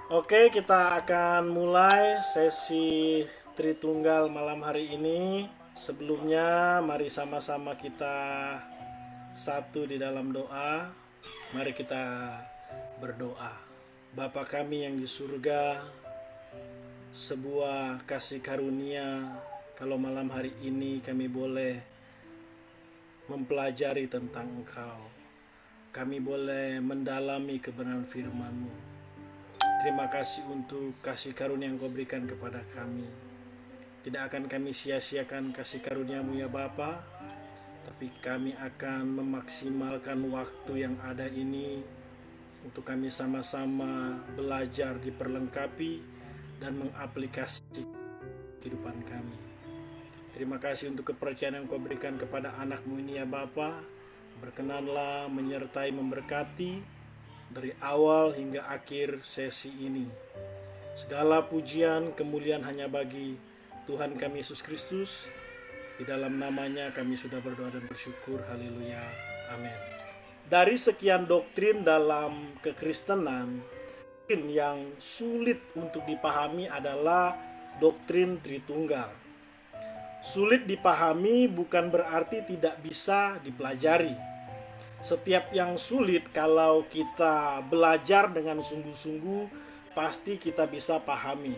Oke, kita akan mulai sesi Tritunggal malam hari ini. Sebelumnya, mari sama-sama kita satu di dalam doa. Mari kita berdoa. Bapa kami yang di surga, sebuah kasih karunia kalau malam hari ini kami boleh mempelajari tentang Engkau. Kami boleh mendalami kebenaran firman-Mu. Terima kasih untuk kasih karunia yang Kau berikan kepada kami. Tidak akan kami sia-siakan kasih karunia-Mu ya Bapa, tapi kami akan memaksimalkan waktu yang ada ini untuk kami sama-sama belajar, diperlengkapi, dan mengaplikasi kehidupan kami. Terima kasih untuk kepercayaan yang Kau berikan kepada anak-Mu ini ya Bapa. Berkenanlah menyertai, memberkati dari awal hingga akhir sesi ini. Segala pujian, kemuliaan hanya bagi Tuhan kami Yesus Kristus. Di dalam namanya kami sudah berdoa dan bersyukur. Haleluya. Amin. Dari sekian doktrin dalam kekristenan, yang sulit untuk dipahami adalah doktrin Tritunggal. Sulit dipahami bukan berarti tidak bisa dipelajari. Setiap yang sulit kalau kita belajar dengan sungguh-sungguh pasti kita bisa pahami,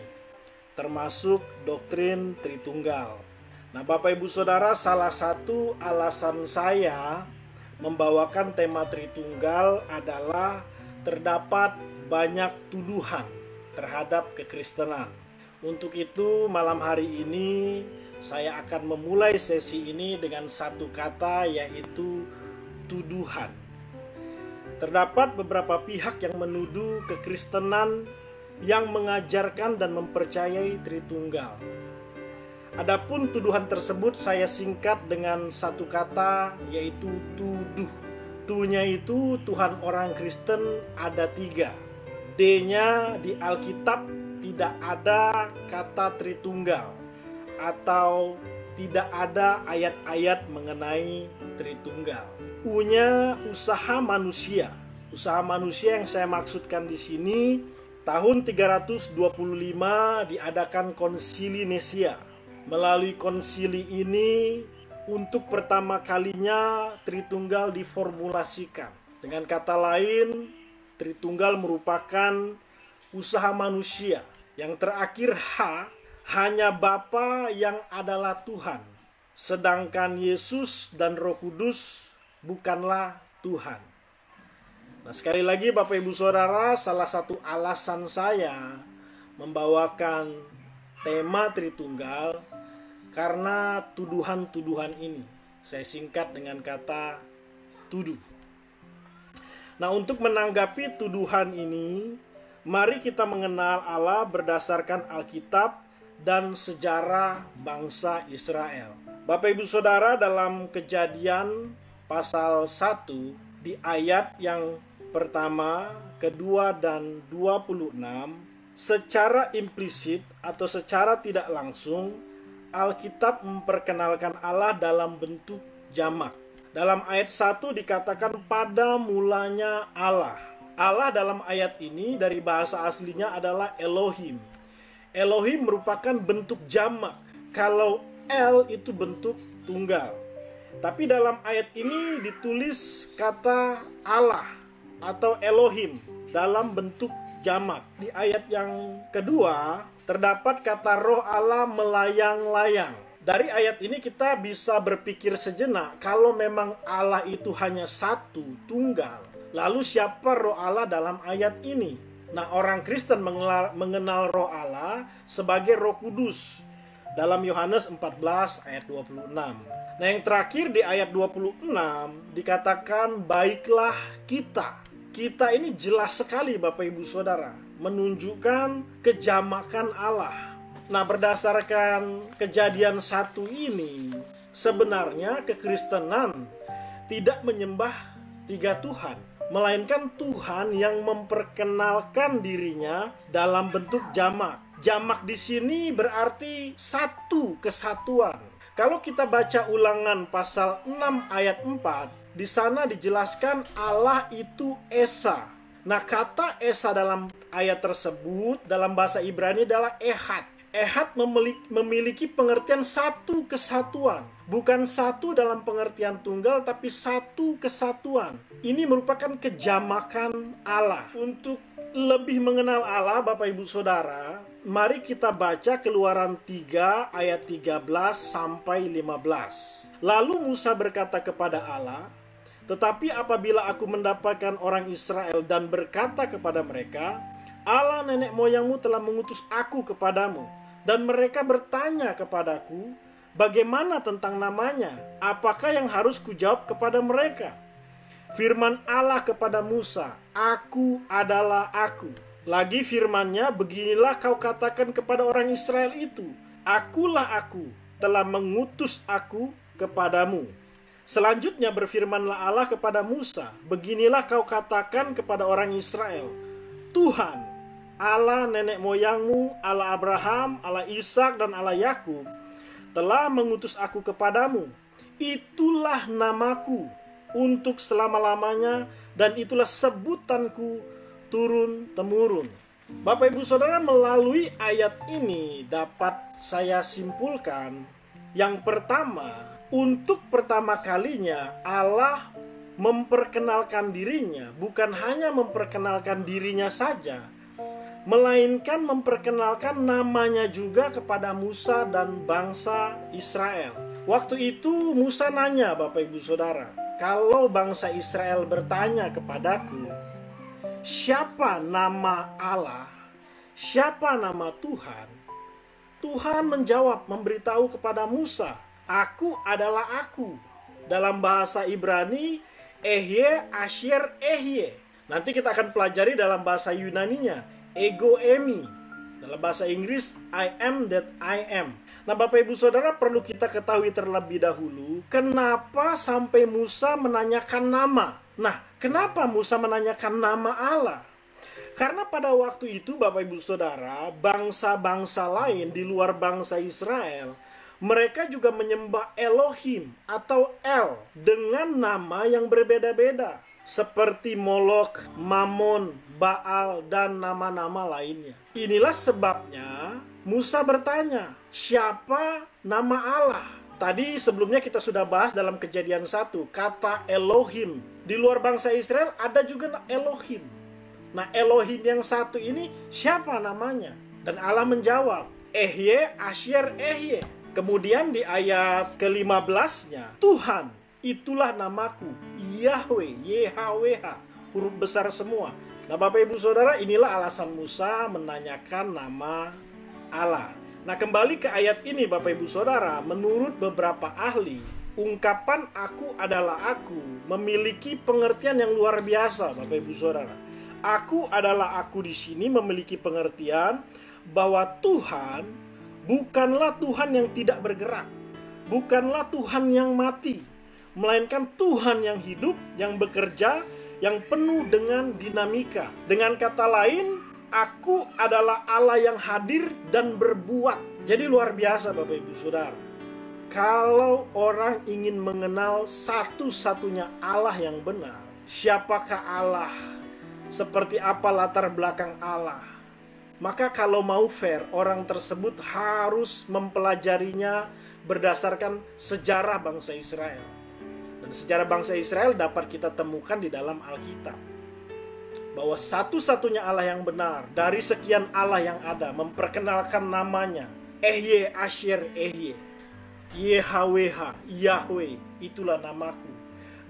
termasuk doktrin Tritunggal. Nah, Bapak Ibu Saudara, salah satu alasan saya membawakan tema Tritunggal adalah terdapat banyak tuduhan terhadap kekristenan. Untuk itu malam hari ini saya akan memulai sesi ini dengan satu kata, yaitu tuduhan. Terdapat beberapa pihak yang menuduh kekristenan yang mengajarkan dan mempercayai Tritunggal. Adapun tuduhan tersebut saya singkat dengan satu kata, yaitu tuduh. Tu-nya itu Tuhan orang Kristen ada 3. D-nya di Alkitab tidak ada kata Tritunggal, atau tidak ada ayat-ayat mengenai Tritunggal. U-nya usaha manusia. Usaha manusia yang saya maksudkan di sini, tahun 325 diadakan konsili Nicea. Melalui konsili ini, untuk pertama kalinya Tritunggal diformulasikan. Dengan kata lain, Tritunggal merupakan usaha manusia. Yang terakhir H, hanya Bapa yang adalah Tuhan, sedangkan Yesus dan Roh Kudus bukanlah Tuhan. Nah, sekali lagi Bapak Ibu Saudara, salah satu alasan saya membawakan tema Tritunggal karena tuduhan-tuduhan ini. Saya singkat dengan kata tuduh. Nah, untuk menanggapi tuduhan ini, mari kita mengenal Allah berdasarkan Alkitab dan sejarah bangsa Israel. Bapak Ibu Saudara, dalam Kejadian pasal 1 di ayat yang pertama, kedua, dan 26, secara implisit atau secara tidak langsung Alkitab memperkenalkan Allah dalam bentuk jamak. Dalam ayat 1 dikatakan pada mulanya Allah. Allah dalam ayat ini dari bahasa aslinya adalah Elohim. Elohim merupakan bentuk jamak. Kalau El itu bentuk tunggal. Tapi dalam ayat ini ditulis kata Allah atau Elohim dalam bentuk jamak. Di ayat yang kedua terdapat kata roh Allah melayang-layang. Dari ayat ini kita bisa berpikir sejenak, kalau memang Allah itu hanya satu, tunggal, lalu siapa roh Allah dalam ayat ini? Nah, orang Kristen mengenal roh Allah sebagai Roh Kudus dalam Yohanes 14 ayat 26. Nah, yang terakhir di ayat 26 dikatakan baiklah kita. Kita ini jelas sekali Bapak Ibu Saudara menunjukkan kejamakan Allah. Nah, berdasarkan Kejadian 1 ini, sebenarnya kekristenan tidak menyembah 3 Tuhan, melainkan Tuhan yang memperkenalkan dirinya dalam bentuk jamak. Jamak di sini berarti satu kesatuan. Kalau kita baca Ulangan pasal 6 ayat 4, di sana dijelaskan Allah itu Esa. Nah, kata Esa dalam ayat tersebut dalam bahasa Ibrani adalah ehad. Ehad memiliki pengertian satu kesatuan. Bukan satu dalam pengertian tunggal, tapi satu kesatuan. Ini merupakan kejamakan Allah. Untuk lebih mengenal Allah, Bapak Ibu Saudara, mari kita baca Keluaran 3 ayat 13 sampai 15. Lalu Musa berkata kepada Allah, "Tetapi apabila aku mendapatkan orang Israel dan berkata kepada mereka, Allah nenek moyangmu telah mengutus aku kepadamu, dan mereka bertanya kepadaku, bagaimana tentang namanya? Apakah yang harus kujawab kepada mereka?" Firman Allah kepada Musa, "Aku adalah aku." Lagi firman-Nya, "Beginilah kau katakan kepada orang Israel itu, Akulah aku, telah mengutus aku kepadamu." Selanjutnya berfirmanlah Allah kepada Musa, "Beginilah kau katakan kepada orang Israel, Tuhan, Allah nenek moyangmu, Allah Abraham, Allah Ishak dan Allah Yakub, telah mengutus aku kepadamu. Itulah namaku untuk selama-lamanya, dan itulah sebutanku turun-temurun." Bapak Ibu Saudara, melalui ayat ini dapat saya simpulkan, yang pertama, untuk pertama kalinya Allah memperkenalkan dirinya, bukan hanya memperkenalkan dirinya saja, melainkan memperkenalkan namanya juga kepada Musa dan bangsa Israel. Waktu itu Musa nanya, Bapak Ibu Saudara, "Kalau bangsa Israel bertanya kepadaku, siapa nama Allah? Siapa nama Tuhan?" Tuhan menjawab, memberitahu kepada Musa, "Aku adalah aku." Dalam bahasa Ibrani, Ehye, Asher, Ehye. Nanti kita akan pelajari dalam bahasa Yunaninya, Ego Emi. Dalam bahasa Inggris, I am that I am. Nah, Bapak Ibu Saudara, perlu kita ketahui terlebih dahulu, kenapa sampai Musa menanyakan nama. Nah, kenapa Musa menanyakan nama Allah? Karena pada waktu itu, Bapak Ibu Saudara, bangsa-bangsa lain di luar bangsa Israel, mereka juga menyembah Elohim atau El dengan nama yang berbeda-beda, seperti Molok, Mamon, Baal, dan nama-nama lainnya. Inilah sebabnya Musa bertanya, siapa nama Allah? Tadi sebelumnya kita sudah bahas dalam Kejadian 1, kata Elohim. Di luar bangsa Israel ada juga Elohim. Nah, Elohim yang satu ini siapa namanya? Dan Allah menjawab, Ehye, Asher, Ehye. Kemudian di ayat ke-15-nya, Tuhan, itulah namaku, Yahweh, YHWH, huruf besar semua. Nah, Bapak Ibu Saudara, inilah alasan Musa menanyakan nama Allah. Nah, kembali ke ayat ini, Bapak Ibu Saudara, menurut beberapa ahli, ungkapan "aku adalah aku" memiliki pengertian yang luar biasa, Bapak Ibu Saudara. Aku adalah aku di sini memiliki pengertian bahwa Tuhan bukanlah Tuhan yang tidak bergerak, bukanlah Tuhan yang mati, melainkan Tuhan yang hidup, yang bekerja, yang penuh dengan dinamika. Dengan kata lain, aku adalah Allah yang hadir dan berbuat. Jadi luar biasa, Bapak Ibu Saudara. Kalau orang ingin mengenal satu-satunya Allah yang benar, siapakah Allah, seperti apa latar belakang Allah, maka kalau mau fair, orang tersebut harus mempelajarinya berdasarkan sejarah bangsa Israel. Dan sejarah bangsa Israel dapat kita temukan di dalam Alkitab, bahwa satu-satunya Allah yang benar dari sekian Allah yang ada, memperkenalkan namanya, Ehye, Asher, Ehye, YHWH, Yahweh, itulah namaku.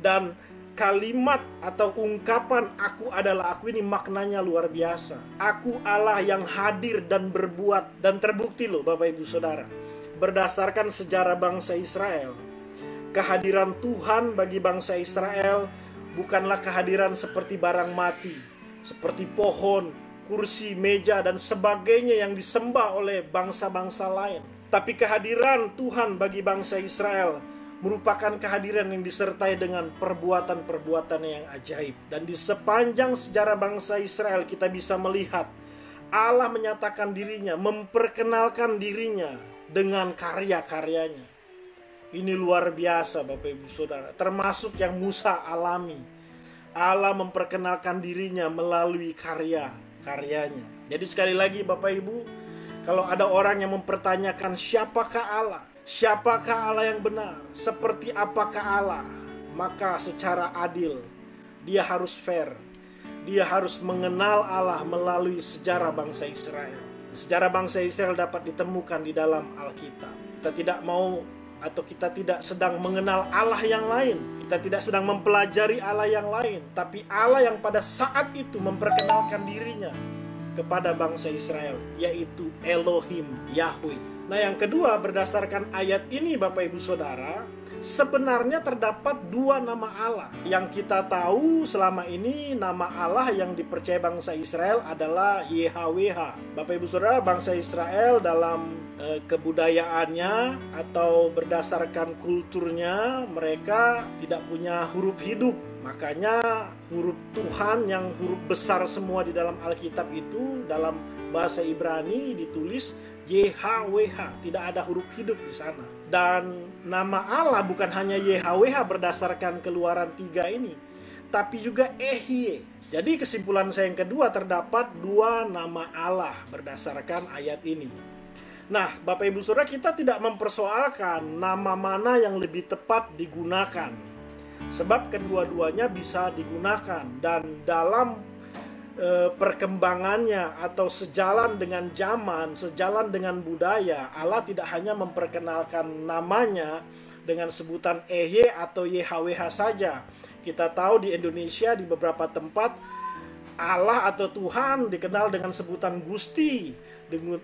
Dan kalimat atau ungkapan "aku adalah aku" ini maknanya luar biasa. Aku Allah yang hadir dan berbuat. Dan terbukti loh, Bapak Ibu Saudara, berdasarkan sejarah bangsa Israel, kehadiran Tuhan bagi bangsa Israel bukanlah kehadiran seperti barang mati, seperti pohon, kursi, meja, dan sebagainya yang disembah oleh bangsa-bangsa lain. Tapi kehadiran Tuhan bagi bangsa Israel merupakan kehadiran yang disertai dengan perbuatan-perbuatan yang ajaib. Dan di sepanjang sejarah bangsa Israel kita bisa melihat Allah menyatakan dirinya, memperkenalkan dirinya dengan karya-karyanya. Ini luar biasa, Bapak Ibu Saudara, termasuk yang Musa alami. Allah memperkenalkan dirinya melalui karyanya. Jadi sekali lagi Bapak Ibu, kalau ada orang yang mempertanyakan siapakah Allah, siapakah Allah yang benar, seperti apakah Allah, maka secara adil dia harus fair. Dia harus mengenal Allah melalui sejarah bangsa Israel. Sejarah bangsa Israel dapat ditemukan di dalam Alkitab. Kita tidak mau atau kita tidak sedang mengenal Allah yang lain. Kita tidak sedang mempelajari Allah yang lain. Tapi Allah yang pada saat itu memperkenalkan dirinya kepada bangsa Israel, yaitu Elohim, Yahweh. Nah yang kedua, berdasarkan ayat ini Bapak Ibu Saudara, sebenarnya terdapat dua nama Allah. Yang kita tahu selama ini, nama Allah yang dipercaya bangsa Israel adalah YHWH. Bapak Ibu Saudara, bangsa Israel dalam kebudayaannya atau berdasarkan kulturnya, mereka tidak punya huruf hidup. Makanya huruf Tuhan yang huruf besar semua di dalam Alkitab itu dalam bahasa Ibrani ditulis YHWH, tidak ada huruf hidup di sana. Dan nama Allah bukan hanya YHWH berdasarkan Keluaran 3 ini, tapi juga Ehye. Jadi kesimpulan saya yang kedua, terdapat dua nama Allah berdasarkan ayat ini. Nah, Bapak Ibu Saudara, kita tidak mempersoalkan nama mana yang lebih tepat digunakan, sebab kedua-duanya bisa digunakan. Dan dalam perkembangannya atau sejalan dengan zaman, sejalan dengan budaya, Allah tidak hanya memperkenalkan namanya dengan sebutan Ehye atau YHWH saja. Kita tahu di Indonesia di beberapa tempat Allah atau Tuhan dikenal dengan sebutan Gusti,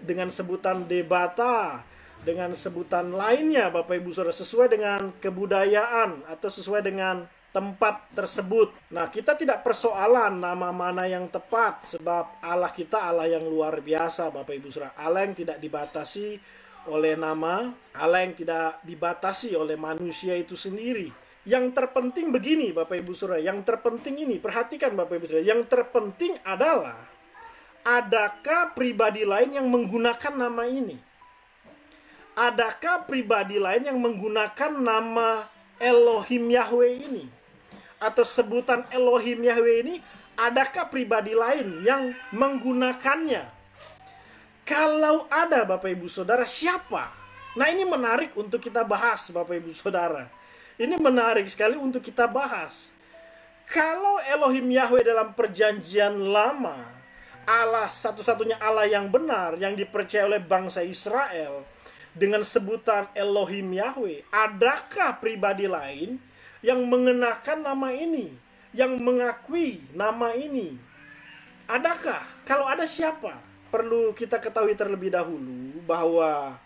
dengan sebutan Debata, dengan sebutan lainnya Bapak Ibu Saudara, sesuai dengan kebudayaan atau sesuai dengan tempat tersebut. Nah, kita tidak persoalan nama mana yang tepat, sebab Allah kita Allah yang luar biasa Bapak Ibu Saudara. Allah yang tidak dibatasi oleh nama, Allah yang tidak dibatasi oleh manusia itu sendiri. Yang terpenting begini Bapak Ibu Saudara, yang terpenting ini, perhatikan Bapak Ibu Saudara, yang terpenting adalah adakah pribadi lain yang menggunakan nama ini? Adakah pribadi lain yang menggunakan nama Elohim Yahweh ini? Atau sebutan Elohim Yahweh ini, adakah pribadi lain yang menggunakannya? Kalau ada Bapak Ibu Saudara, siapa? Nah ini menarik untuk kita bahas Bapak Ibu Saudara. Ini menarik sekali untuk kita bahas. Kalau Elohim Yahweh dalam perjanjian lama, Allah satu-satunya Allah yang benar, yang dipercaya oleh bangsa Israel, dengan sebutan Elohim Yahweh, adakah pribadi lain yang mengenakan nama ini, yang mengakui nama ini? Adakah? Kalau ada, siapa? Perlu kita ketahui terlebih dahulu bahwa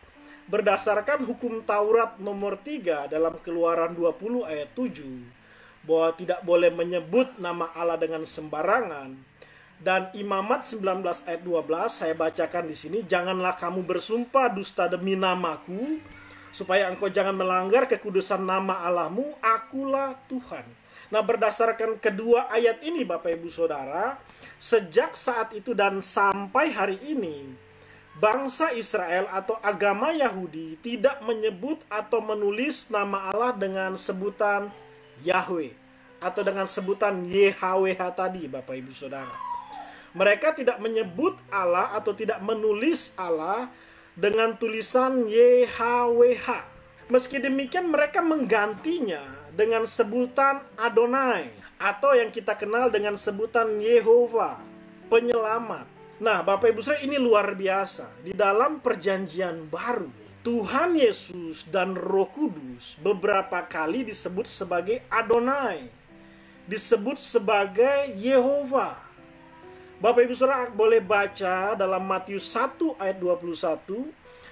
berdasarkan hukum Taurat nomor 3 dalam Keluaran 20 ayat 7, bahwa tidak boleh menyebut nama Allah dengan sembarangan. Dan Imamat 19 ayat 12 saya bacakan di sini, janganlah kamu bersumpah dusta demi namaku, supaya engkau jangan melanggar kekudusan nama Allahmu, akulah Tuhan. Nah, berdasarkan kedua ayat ini Bapak Ibu Saudara, sejak saat itu dan sampai hari ini, bangsa Israel atau agama Yahudi tidak menyebut atau menulis nama Allah dengan sebutan Yahweh atau dengan sebutan YHWH tadi Bapak Ibu Saudara. Mereka tidak menyebut Allah atau tidak menulis Allah dengan tulisan YHWH. Meski demikian mereka menggantinya dengan sebutan Adonai atau yang kita kenal dengan sebutan Yehova, penyelamat. Nah, Bapak Ibu Saudara, ini luar biasa. Di dalam perjanjian baru, Tuhan Yesus dan Roh Kudus beberapa kali disebut sebagai Adonai, disebut sebagai Yehova. Bapak Ibu Saudara boleh baca dalam Matius 1 ayat 21,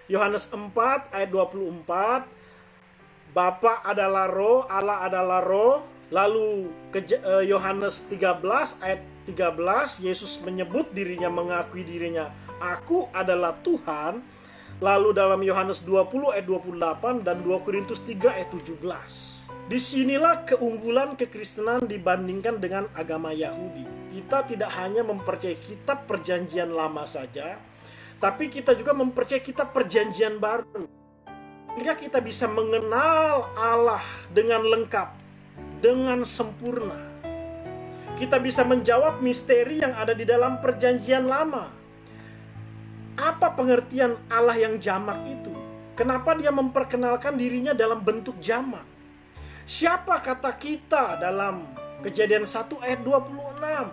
Yohanes 4 ayat 24, Bapa adalah roh, Allah adalah roh. Lalu Yohanes 13 ayat 13, Yesus menyebut dirinya, mengakui dirinya, aku adalah Tuhan. Lalu dalam Yohanes 20 ayat 28 dan 2 Korintus 3 ayat 17. Disinilah keunggulan kekristenan dibandingkan dengan agama Yahudi. Kita tidak hanya mempercayai kitab perjanjian lama saja, tapi kita juga mempercayai kitab perjanjian baru. Sehingga kita bisa mengenal Allah dengan lengkap, dengan sempurna. kita bisa menjawab misteri yang ada di dalam perjanjian lama. Apa pengertian Allah yang jamak itu? Kenapa dia memperkenalkan dirinya dalam bentuk jamak? Siapa kata kita dalam Kejadian 1 ayat 26?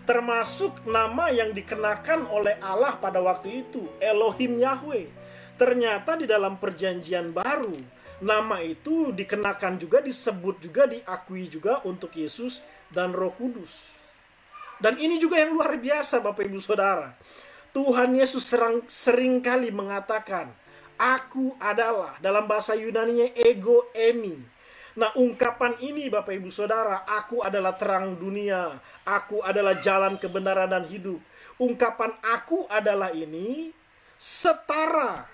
Termasuk nama yang dikenakan oleh Allah pada waktu itu, Elohim Yahweh. Ternyata di dalam perjanjian baru, nama itu dikenakan juga, disebut juga, diakui juga untuk Yesus dan Roh Kudus. Dan ini juga yang luar biasa Bapak Ibu Saudara. Tuhan Yesus seringkali mengatakan, aku adalah, dalam bahasa Yunaninya ego emi. Nah, ungkapan ini Bapak Ibu Saudara, aku adalah terang dunia, aku adalah jalan kebenaran dan hidup. Ungkapan aku adalah ini setara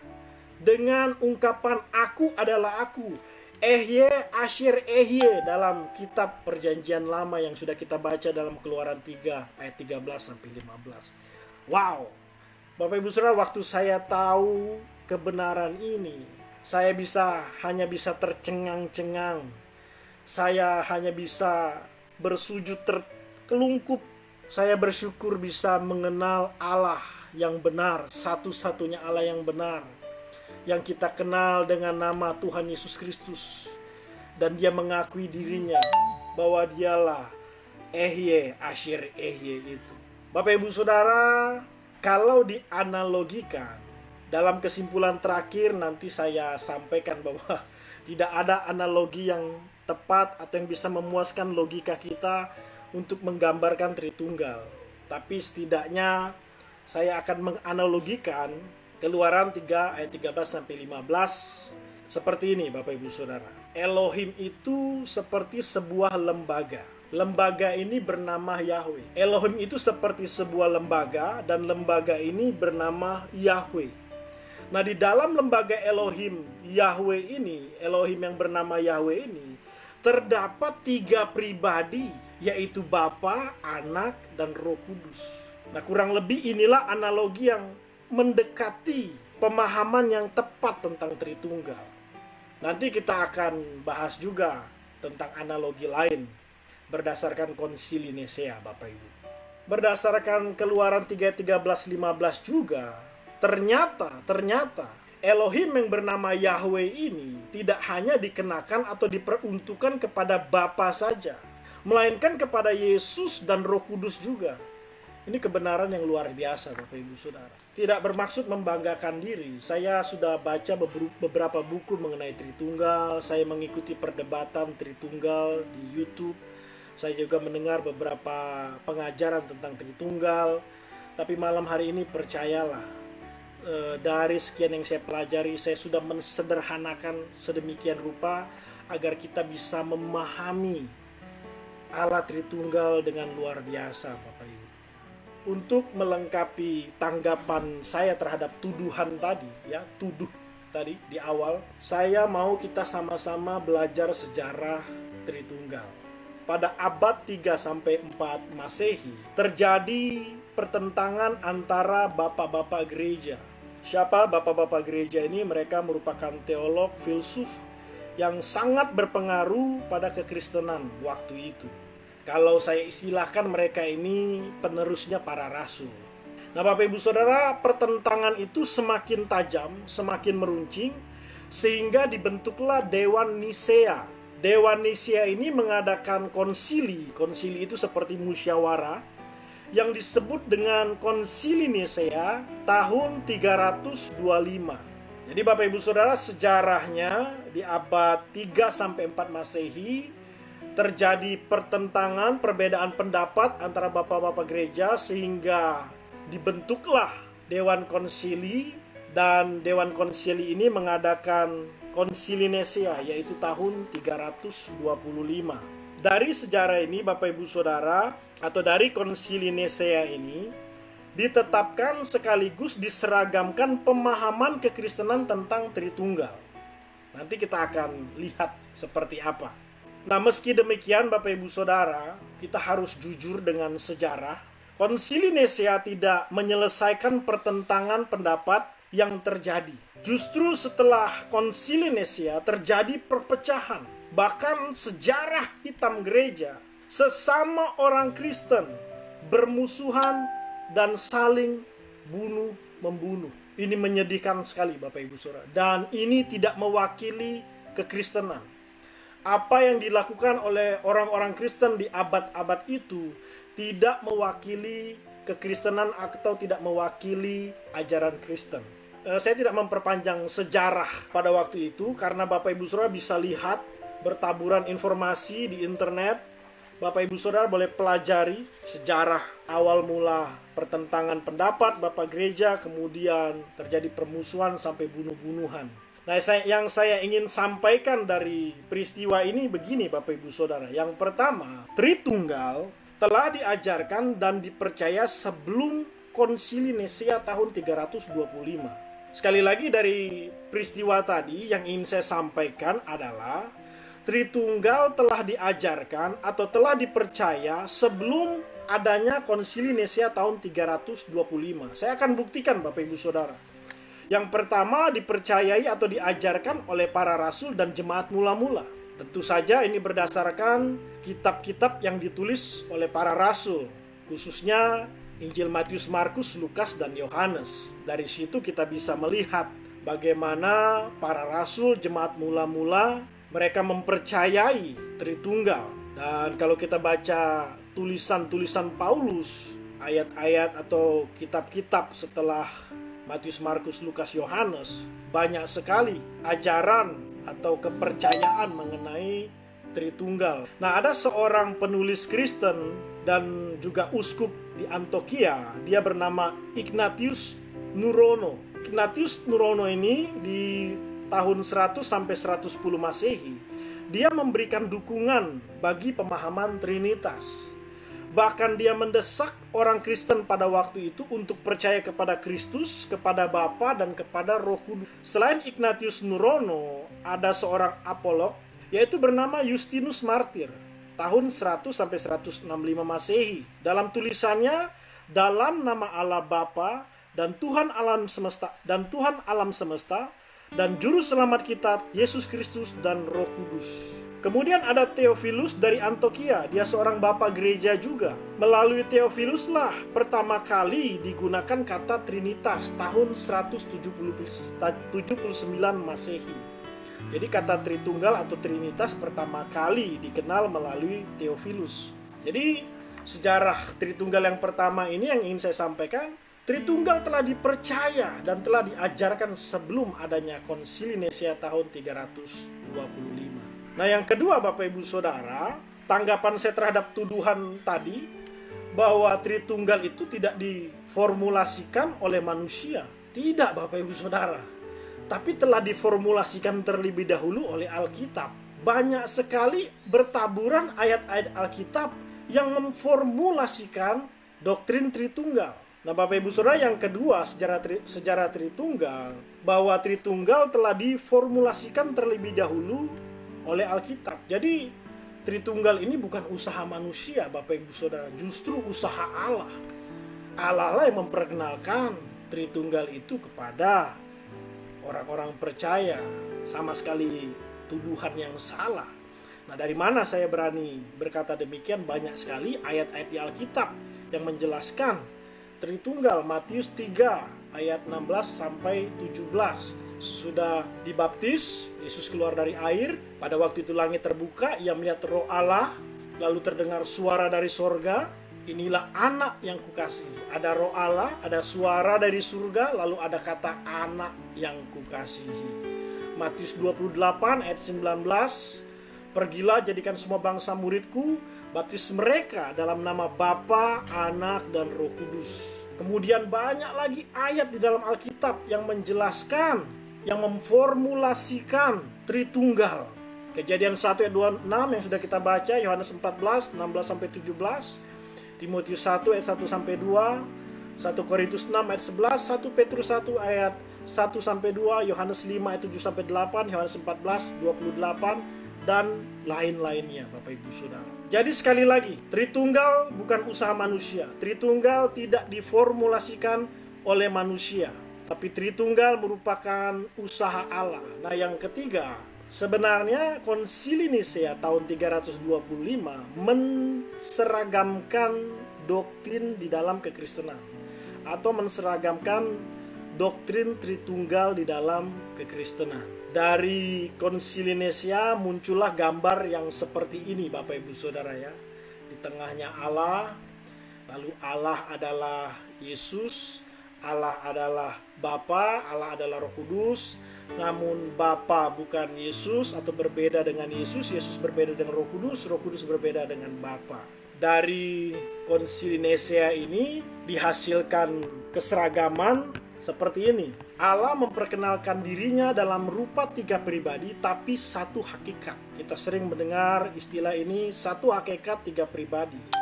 dengan ungkapan aku adalah aku. Ehye Asyir Ehye dalam kitab perjanjian lama yang sudah kita baca dalam Keluaran 3 ayat 13 sampai 15. Wow. Bapak Ibu Saudara, waktu saya tahu kebenaran ini, saya hanya bisa tercengang-cengang. Saya hanya bisa bersujud terkelungkup. Saya bersyukur bisa mengenal Allah yang benar, satu-satunya Allah yang benar, yang kita kenal dengan nama Tuhan Yesus Kristus. Dan dia mengakui dirinya bahwa dialah Ehye Asyir Ehye itu. Bapak Ibu Saudara, kalau dianalogikan, dalam kesimpulan terakhir nanti saya sampaikan bahwa tidak ada analogi yang tepat atau yang bisa memuaskan logika kita untuk menggambarkan Tritunggal. Tapi setidaknya saya akan menganalogikan Keluaran 3 ayat 13 sampai 15 seperti ini Bapak Ibu Saudara. Elohim itu seperti sebuah lembaga. Lembaga ini bernama Yahweh. Elohim itu seperti sebuah lembaga dan lembaga ini bernama Yahweh. Nah, di dalam lembaga Elohim Yahweh ini, Elohim yang bernama Yahweh ini, terdapat 3 pribadi, yaitu Bapa, Anak, dan Roh Kudus. Nah, kurang lebih inilah analogi yang mendekati pemahaman yang tepat tentang Tritunggal. Nanti kita akan bahas juga tentang analogi lain berdasarkan Konsili Nisea, Bapak Ibu. Berdasarkan Keluaran 3, 13, 15 juga, Ternyata Elohim yang bernama Yahweh ini tidak hanya dikenakan atau diperuntukkan kepada Bapa saja, melainkan kepada Yesus dan Roh Kudus juga. Ini kebenaran yang luar biasa Bapak Ibu Saudara. Tidak bermaksud membanggakan diri. Saya sudah baca beberapa buku mengenai Tritunggal. Saya mengikuti perdebatan Tritunggal di YouTube. Saya juga mendengar beberapa pengajaran tentang Tritunggal. Tapi malam hari ini percayalah, dari sekian yang saya pelajari, saya sudah mensederhanakan sedemikian rupa agar kita bisa memahami Allah Tritunggal dengan luar biasa Bapak Ibu. Untuk melengkapi tanggapan saya terhadap tuduhan tadi, ya, tuduh tadi di awal, saya mau kita sama-sama belajar sejarah Tritunggal. Pada abad 3 sampai 4 Masehi terjadi pertentangan antara bapak-bapak gereja. Siapa bapak-bapak gereja ini? Mereka merupakan teolog, filsuf yang sangat berpengaruh pada kekristenan waktu itu. Kalau saya istilahkan, mereka ini penerusnya para rasul. Nah, Bapak Ibu Saudara, pertentangan itu semakin tajam, semakin meruncing, sehingga dibentuklah Dewan Nisea. Dewan Nisea ini mengadakan konsili. Konsili itu seperti musyawarah yang disebut dengan Konsili Nisea tahun 325. Jadi Bapak Ibu Saudara, sejarahnya di abad 3 sampai 4 Masehi terjadi pertentangan, perbedaan pendapat antara bapak-bapak gereja sehingga dibentuklah Dewan Konsili, dan Dewan Konsili ini mengadakan Konsili Nisea yaitu tahun 325. Dari sejarah ini Bapak Ibu Saudara, atau dari Konsili Nisea ini ditetapkan sekaligus diseragamkan pemahaman kekristenan tentang Tritunggal. Nanti kita akan lihat seperti apa. Nah, meski demikian Bapak Ibu Saudara, kita harus jujur dengan sejarah. Konsili Nisea tidak menyelesaikan pertentangan pendapat yang terjadi. Justru setelah Konsili Nisea terjadi perpecahan. Bahkan sejarah hitam gereja sesama orang Kristen bermusuhan dan saling bunuh-membunuh. Ini menyedihkan sekali Bapak Ibu Saudara. Dan ini tidak mewakili kekristenan. Apa yang dilakukan oleh orang-orang Kristen di abad-abad itu tidak mewakili kekristenan atau tidak mewakili ajaran Kristen. Saya tidak memperpanjang sejarah pada waktu itu karena Bapak Ibu Saudara bisa lihat bertaburan informasi di internet. Bapak Ibu Saudara boleh pelajari sejarah awal mula pertentangan pendapat Bapak Gereja, kemudian terjadi permusuhan sampai bunuh-bunuhan. Nah, yang saya ingin sampaikan dari peristiwa ini begini Bapak Ibu Saudara. Yang pertama, Tritunggal telah diajarkan dan dipercaya sebelum Konsili Nisea tahun 325. Sekali lagi dari peristiwa tadi yang ingin saya sampaikan adalah Tritunggal telah diajarkan atau telah dipercaya sebelum adanya Konsili Nisea tahun 325. Saya akan buktikan Bapak Ibu Saudara. Yang pertama dipercayai atau diajarkan oleh para rasul dan jemaat mula-mula. Tentu saja ini berdasarkan kitab-kitab yang ditulis oleh para rasul, khususnya Injil Matius, Markus, Lukas, dan Yohanes. Dari situ kita bisa melihat bagaimana para rasul, jemaat mula-mula, mereka mempercayai Tritunggal. Dan kalau kita baca tulisan-tulisan Paulus, ayat-ayat atau kitab-kitab setelah Matius, Markus, Lukas, Yohanes, banyak sekali ajaran atau kepercayaan mengenai Tritunggal. Nah, ada seorang penulis Kristen dan juga uskup di Antioquia, dia bernama Ignatius Nurono. Ignatius Nurono ini di tahun 100 sampai 110 Masehi, dia memberikan dukungan bagi pemahaman Trinitas. Bahkan dia mendesak orang Kristen pada waktu itu untuk percaya kepada Kristus, kepada Bapa, dan kepada Roh Kudus. Selain Ignatius Nurono, ada seorang apolog, yaitu bernama Justinus Martir, tahun 100 sampai 165 Masehi. Dalam tulisannya, dalam nama Allah Bapa dan Tuhan alam semesta dan juru selamat kita Yesus Kristus dan Roh Kudus. Kemudian ada Theophilus dari Antioquia, dia seorang bapak gereja juga. Melalui Theophiluslah pertama kali digunakan kata Trinitas tahun 179 Masehi. Jadi kata Tritunggal atau Trinitas pertama kali dikenal melalui Theophilus. Jadi sejarah Tritunggal yang pertama ini yang ingin saya sampaikan, Tritunggal telah dipercaya dan telah diajarkan sebelum adanya Konsili Nisea tahun 325. Nah, yang kedua Bapak Ibu Saudara, tanggapan saya terhadap tuduhan tadi bahwa Tritunggal itu tidak diformulasikan oleh manusia. Tidak Bapak Ibu Saudara, tapi telah diformulasikan terlebih dahulu oleh Alkitab. Banyak sekali bertaburan ayat-ayat Alkitab yang memformulasikan doktrin Tritunggal. Nah Bapak Ibu Saudara, yang kedua sejarah Tritunggal, bahwa Tritunggal telah diformulasikan terlebih dahulu oleh Alkitab. Jadi Tritunggal ini bukan usaha manusia Bapak Ibu Saudara, justru usaha Allah. Allah lah yang memperkenalkan Tritunggal itu kepada orang-orang percaya. Sama sekali tuduhan yang salah. Nah, dari mana saya berani berkata demikian? Banyak sekali ayat-ayat di Alkitab yang menjelaskan Tritunggal. Matius 3 ayat 16 sampai 17. Sudah dibaptis, Yesus keluar dari air. Pada waktu itu langit terbuka, ia melihat Roh Allah, lalu terdengar suara dari sorga, inilah anak yang kukasihi. Ada Roh Allah, ada suara dari surga, lalu ada kata anak yang kukasihi. Matius 28 ayat 19, pergilah jadikan semua bangsa muridku, baptis mereka dalam nama Bapa, Anak, dan Roh Kudus. Kemudian banyak lagi ayat di dalam Alkitab yang menjelaskan, yang memformulasikan Tritunggal. Kejadian 1 ayat 26 yang sudah kita baca, Yohanes 14 16 sampai 17, Timotius 1 ayat 1 sampai 2, 1 Korintus 6 ayat 11, 1 Petrus 1 ayat 1 sampai 2, Yohanes 5 ayat 7 sampai 8, Yohanes 14 28, dan lain-lainnya Bapak Ibu Saudara. Jadi sekali lagi, Tritunggal bukan usaha manusia. Tritunggal tidak diformulasikan oleh manusia, tapi Tritunggal merupakan usaha Allah. Nah, yang ketiga, Sebenarnya Konsili Nisea tahun 325 menseragamkan doktrin di dalam kekristenan, atau menseragamkan doktrin Tritunggal di dalam kekristenan. Dari Konsili Nisea muncullah gambar yang seperti ini, Bapak Ibu Saudara ya. Di tengahnya Allah, lalu Allah adalah Yesus, Allah adalah Bapa, Allah adalah Roh Kudus. Namun Bapa bukan Yesus atau berbeda dengan Yesus, Yesus berbeda dengan Roh Kudus berbeda dengan Bapa. Dari Konsili Nisea ini dihasilkan keseragaman seperti ini. Allah memperkenalkan dirinya dalam rupa 3 pribadi tapi satu hakikat. Kita sering mendengar istilah ini, satu hakikat 3 pribadi.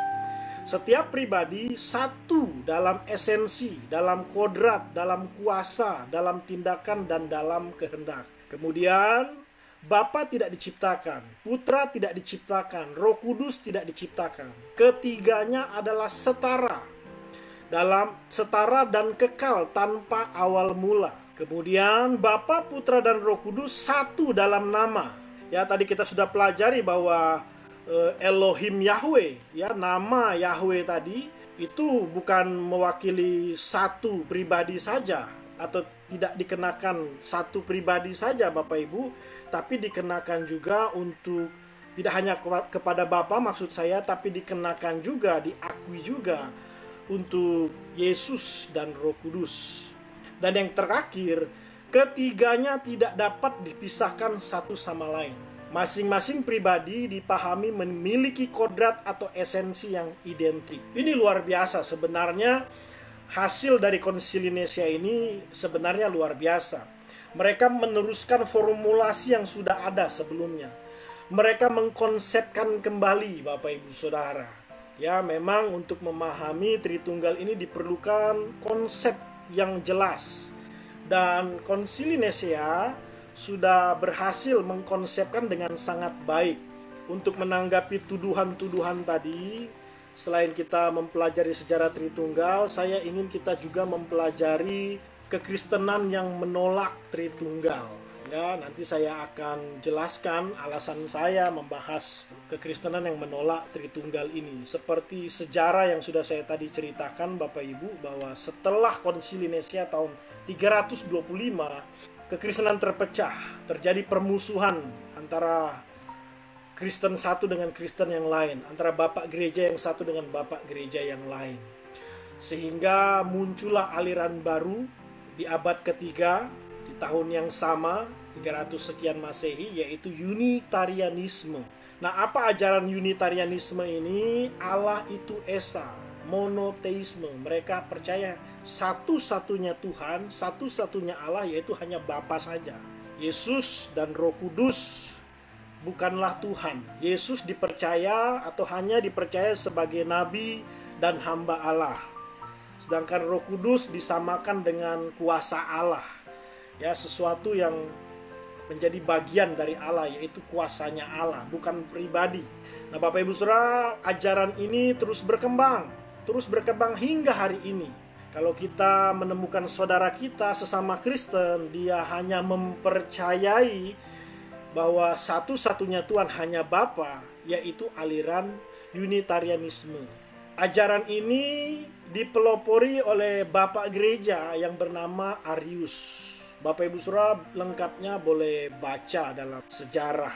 Setiap pribadi satu dalam esensi, dalam kodrat, dalam kuasa, dalam tindakan, dan dalam kehendak. Kemudian Bapa tidak diciptakan, Putra tidak diciptakan, Roh Kudus tidak diciptakan. Ketiganya adalah setara dan kekal tanpa awal mula. Kemudian Bapa, Putra, dan Roh Kudus satu dalam nama. Ya, tadi kita sudah pelajari bahwa Elohim Yahweh, ya, nama Yahweh tadi itu bukan mewakili satu pribadi saja, atau tidak dikenakan satu pribadi saja Bapak Ibu, tapi dikenakan juga untuk tidak hanya kepada Bapa maksud saya, tapi dikenakan juga, diakui juga untuk Yesus dan Roh Kudus. Dan yang terakhir, ketiganya tidak dapat dipisahkan satu sama lain. Masing-masing pribadi dipahami memiliki kodrat atau esensi yang identik. Ini luar biasa sebenarnya. Hasil dari Konsili Nisea ini sebenarnya luar biasa. Mereka meneruskan formulasi yang sudah ada sebelumnya. Mereka mengkonsepkan kembali Bapak Ibu Saudara. Ya, memang untuk memahami Tritunggal ini diperlukan konsep yang jelas. Dan Konsili Nisea sudah berhasil mengkonsepkan dengan sangat baik. Untuk menanggapi tuduhan-tuduhan tadi, selain kita mempelajari sejarah Tritunggal, saya ingin kita juga mempelajari kekristenan yang menolak Tritunggal. Ya, nanti saya akan jelaskan alasan saya membahas kekristenan yang menolak Tritunggal ini. Seperti sejarah yang sudah saya tadi ceritakan Bapak Ibu, bahwa setelah Konsili Nisea tahun 325, kekristenan terpecah, terjadi permusuhan antara Kristen satu dengan Kristen yang lain, antara Bapak Gereja yang satu dengan Bapak Gereja yang lain. Sehingga muncullah aliran baru di abad ketiga, di tahun yang sama, 300 sekian Masehi, yaitu Unitarianisme. Nah, apa ajaran Unitarianisme ini? Allah itu Esa, monoteisme. Mereka percaya satu-satunya Tuhan, satu-satunya Allah, yaitu hanya Bapa saja. Yesus dan Roh Kudus bukanlah Tuhan. Yesus dipercaya atau hanya dipercaya sebagai nabi dan hamba Allah. Sedangkan Roh Kudus disamakan dengan kuasa Allah. Ya, sesuatu yang menjadi bagian dari Allah, yaitu kuasanya Allah, bukan pribadi. Nah, Bapak Ibu Saudara, ajaran ini terus berkembang hingga hari ini. Kalau kita menemukan saudara kita sesama Kristen, dia hanya mempercayai bahwa satu-satunya Tuhan hanya Bapa, yaitu aliran Unitarianisme. Ajaran ini dipelopori oleh Bapak Gereja yang bernama Arius. Bapak Ibu Saudara lengkapnya boleh baca dalam sejarah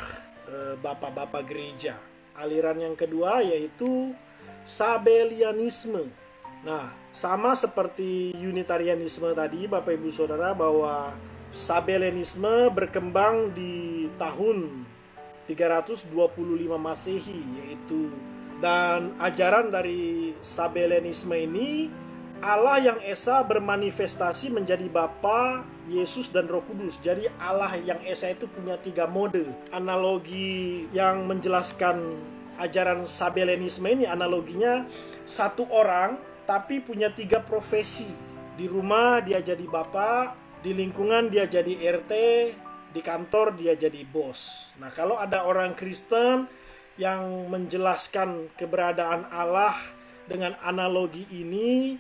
Bapak-Bapak Gereja. Aliran yang kedua yaitu Sabellianisme. Nah, sama seperti Unitarianisme tadi Bapak Ibu Saudara, bahwa Sabellianisme berkembang di tahun 325 Masehi, yaitu, dan ajaran dari Sabellianisme ini, Allah yang Esa bermanifestasi menjadi Bapa, Yesus, dan Roh Kudus. Jadi Allah yang Esa itu punya 3 mode. Analogi yang menjelaskan ajaran Sabellianisme ini, analoginya satu orang tapi punya 3 profesi. Di rumah dia jadi bapak, di lingkungan dia jadi RT, di kantor dia jadi bos. Nah, kalau ada orang Kristen yang menjelaskan keberadaan Allah dengan analogi ini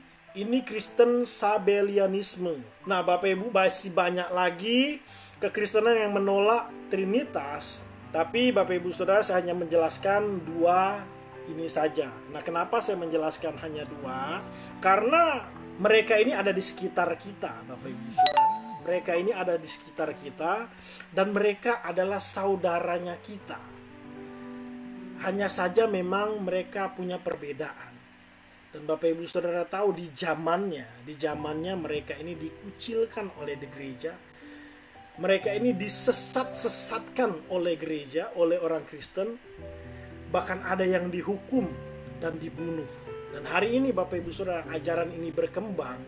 Kristen Sabellianisme. Nah, Bapak Ibu, masih banyak lagi kekristenan yang menolak Trinitas. Tapi Bapak Ibu Saudara, saya hanya menjelaskan dua ini saja. Nah, kenapa saya menjelaskan hanya dua? Karena mereka ini ada di sekitar kita, Bapak Ibu Saudara. Mereka ini ada di sekitar kita dan mereka adalah saudaranya kita. Hanya saja memang mereka punya perbedaan. Dan Bapak Ibu Saudara tahu di zamannya mereka ini dikucilkan oleh gereja. Mereka ini disesat-sesatkan oleh gereja, oleh orang Kristen. Bahkan ada yang dihukum dan dibunuh. Dan hari ini Bapak Ibu Saudara, ajaran ini berkembang.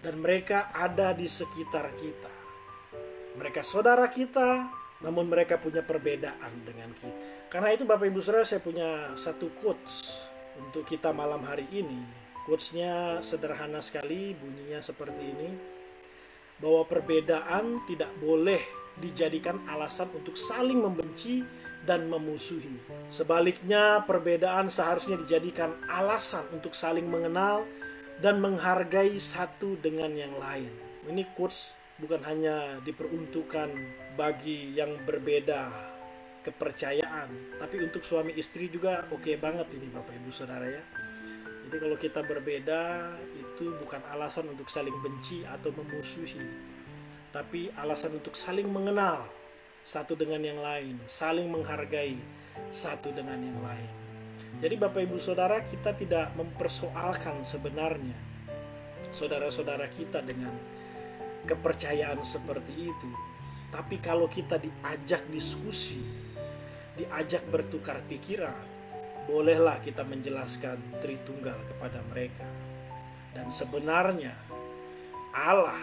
Dan mereka ada di sekitar kita. Mereka saudara kita, namun mereka punya perbedaan dengan kita. Karena itu Bapak Ibu Saudara, saya punya satu quotes untuk kita malam hari ini. Quotes-nya sederhana sekali, bunyinya seperti ini. Bahwa perbedaan tidak boleh dijadikan alasan untuk saling membenci dan memusuhi. Sebaliknya, perbedaan seharusnya dijadikan alasan untuk saling mengenal dan menghargai satu dengan yang lain. Ini quotes bukan hanya diperuntukkan bagi yang berbeda kepercayaan, tapi untuk suami istri juga oke banget ini Bapak Ibu Saudara ya. Jadi kalau kita berbeda itu bukan alasan untuk saling benci atau memusuhi, tapi alasan untuk saling mengenal satu dengan yang lain, saling menghargai satu dengan yang lain. Jadi Bapak Ibu Saudara, kita tidak mempersoalkan sebenarnya saudara-saudara kita dengan kepercayaan seperti itu. Tapi kalau kita diajak diskusi, diajak bertukar pikiran, bolehlah kita menjelaskan Tritunggal kepada mereka. Dan sebenarnya Allah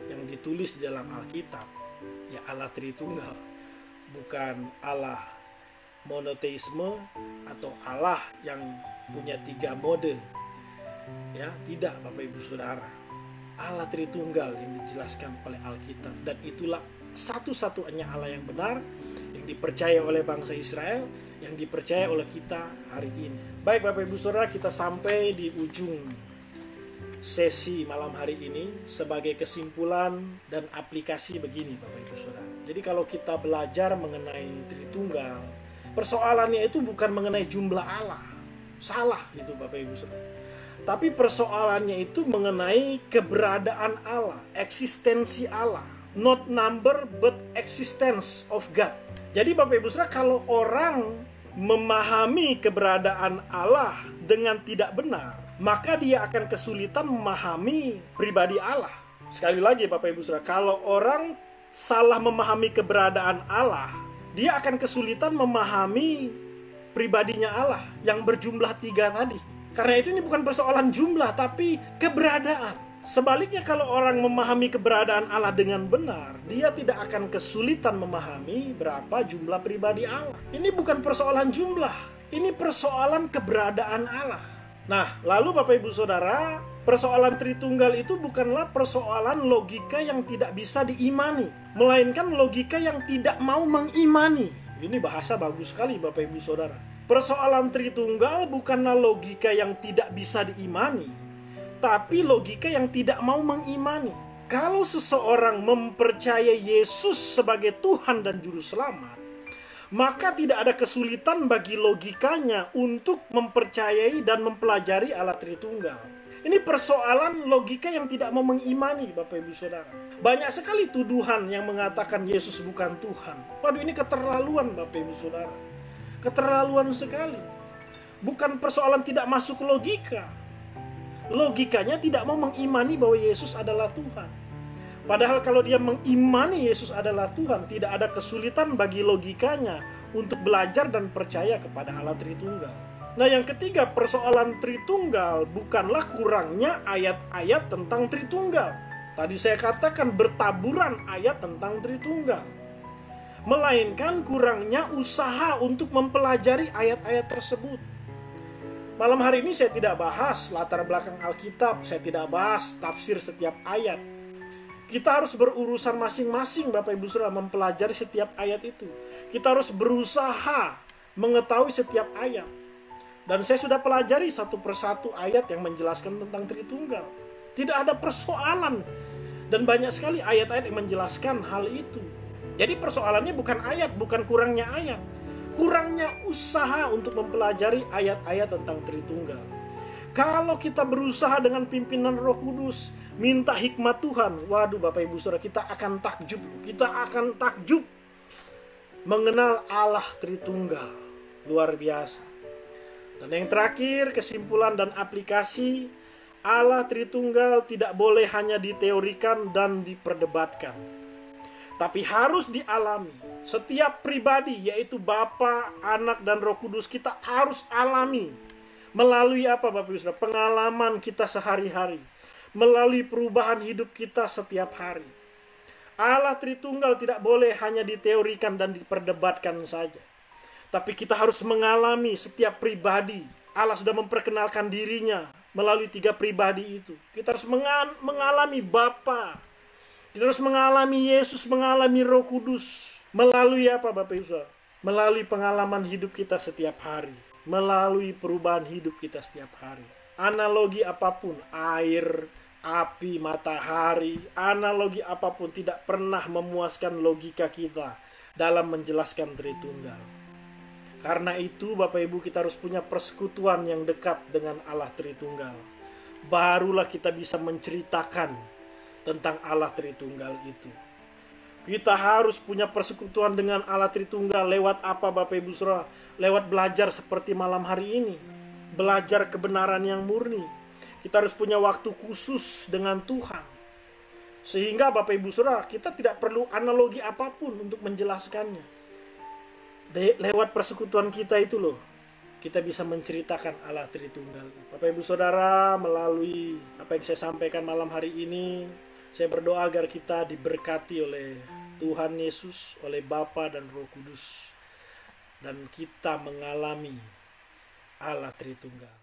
yang ditulis di dalam Alkitab, ya Allah Tritunggal, bukan Allah monoteisme atau Allah yang punya 3 mode. Ya, tidak Bapak Ibu Saudara. Allah Tritunggal yang dijelaskan oleh Alkitab, dan itulah satu-satunya Allah yang benar, yang dipercaya oleh bangsa Israel, yang dipercaya oleh kita hari ini. Baik Bapak Ibu Saudara, kita sampai di ujung sesi malam hari ini. Sebagai kesimpulan dan aplikasi begini Bapak Ibu Saudara. Jadi kalau kita belajar mengenai Tritunggal, persoalannya itu bukan mengenai jumlah Allah. Salah itu Bapak Ibu Saudara. Tapi persoalannya itu mengenai keberadaan Allah, eksistensi Allah. Not number but existence of God. Jadi Bapak Ibu Saudara, kalau orang memahami keberadaan Allah dengan tidak benar, maka dia akan kesulitan memahami pribadi Allah. Sekali lagi Bapak Ibu Saudara, kalau orang salah memahami keberadaan Allah, dia akan kesulitan memahami pribadinya Allah yang berjumlah 3 tadi. Karena itu ini bukan persoalan jumlah, tapi keberadaan. Sebaliknya kalau orang memahami keberadaan Allah dengan benar, dia tidak akan kesulitan memahami berapa jumlah pribadi Allah. Ini bukan persoalan jumlah, ini persoalan keberadaan Allah. Nah, lalu Bapak Ibu Saudara, persoalan Tritunggal itu bukanlah persoalan logika yang tidak bisa diimani, melainkan logika yang tidak mau mengimani. Ini bahasa bagus sekali Bapak Ibu Saudara. Persoalan Tritunggal bukanlah logika yang tidak bisa diimani, tapi logika yang tidak mau mengimani. Kalau seseorang mempercayai Yesus sebagai Tuhan dan Juru Selamat, maka tidak ada kesulitan bagi logikanya untuk mempercayai dan mempelajari Allah Tritunggal. Ini persoalan logika yang tidak mau mengimani Bapak Ibu Saudara. Banyak sekali tuduhan yang mengatakan Yesus bukan Tuhan. Waduh, ini keterlaluan Bapak Ibu Saudara. Keterlaluan sekali. Bukan persoalan tidak masuk logika. Logikanya tidak mau mengimani bahwa Yesus adalah Tuhan. Padahal kalau dia mengimani Yesus adalah Tuhan, tidak ada kesulitan bagi logikanya untuk belajar dan percaya kepada Allah Tritunggal. Nah, yang ketiga, persoalan Tritunggal bukanlah kurangnya ayat-ayat tentang Tritunggal. Tadi saya katakan bertaburan ayat tentang Tritunggal, melainkan kurangnya usaha untuk mempelajari ayat-ayat tersebut. Malam hari ini saya tidak bahas latar belakang Alkitab, saya tidak bahas tafsir setiap ayat. Kita harus berurusan masing-masing Bapak Ibu Saudara mempelajari setiap ayat itu. Kita harus berusaha mengetahui setiap ayat. Dan saya sudah pelajari satu persatu ayat yang menjelaskan tentang Tritunggal. Tidak ada persoalan Dan banyak sekali ayat-ayat yang menjelaskan hal itu. Jadi persoalannya bukan ayat, bukan kurangnya ayat. Kurangnya usaha untuk mempelajari ayat-ayat tentang Tritunggal. Kalau kita berusaha dengan pimpinan Roh Kudus, minta hikmat Tuhan, waduh Bapak Ibu Saudara, kita akan takjub. Kita akan takjub mengenal Allah Tritunggal. Luar biasa. Dan yang terakhir, kesimpulan dan aplikasi, Allah Tritunggal tidak boleh hanya diteorikan dan diperdebatkan, tapi harus dialami. Setiap pribadi, yaitu Bapa, Anak, dan Roh Kudus, kita harus alami. Melalui apa Bapak Ibu Saudara? Pengalaman kita sehari-hari. Melalui perubahan hidup kita setiap hari. Allah Tritunggal tidak boleh hanya diteorikan dan diperdebatkan saja, tapi kita harus mengalami. Setiap pribadi, Allah sudah memperkenalkan dirinya melalui 3 pribadi itu. Kita harus mengalami Bapa. Kita harus mengalami Yesus, mengalami Roh Kudus. Melalui apa Bapak Ibu Saudara? Melalui pengalaman hidup kita setiap hari. Melalui perubahan hidup kita setiap hari. Analogi apapun, air, api, matahari, analogi apapun tidak pernah memuaskan logika kita dalam menjelaskan Tritunggal. Karena itu Bapak Ibu, kita harus punya persekutuan yang dekat dengan Allah Tritunggal. Barulah kita bisa menceritakan tentang Allah Tritunggal itu. Kita harus punya persekutuan dengan Allah Tritunggal lewat apa Bapak Ibu Saudara? Lewat belajar seperti malam hari ini. Belajar kebenaran yang murni. Kita harus punya waktu khusus dengan Tuhan. Sehingga Bapak Ibu Saudara, kita tidak perlu analogi apapun untuk menjelaskannya. Lewat persekutuan kita itu loh, kita bisa menceritakan Allah Tritunggal. Bapak Ibu Saudara, melalui apa yang saya sampaikan malam hari ini, saya berdoa agar kita diberkati oleh Tuhan Yesus, oleh Bapa dan Roh Kudus, dan kita mengalami Allah Tritunggal.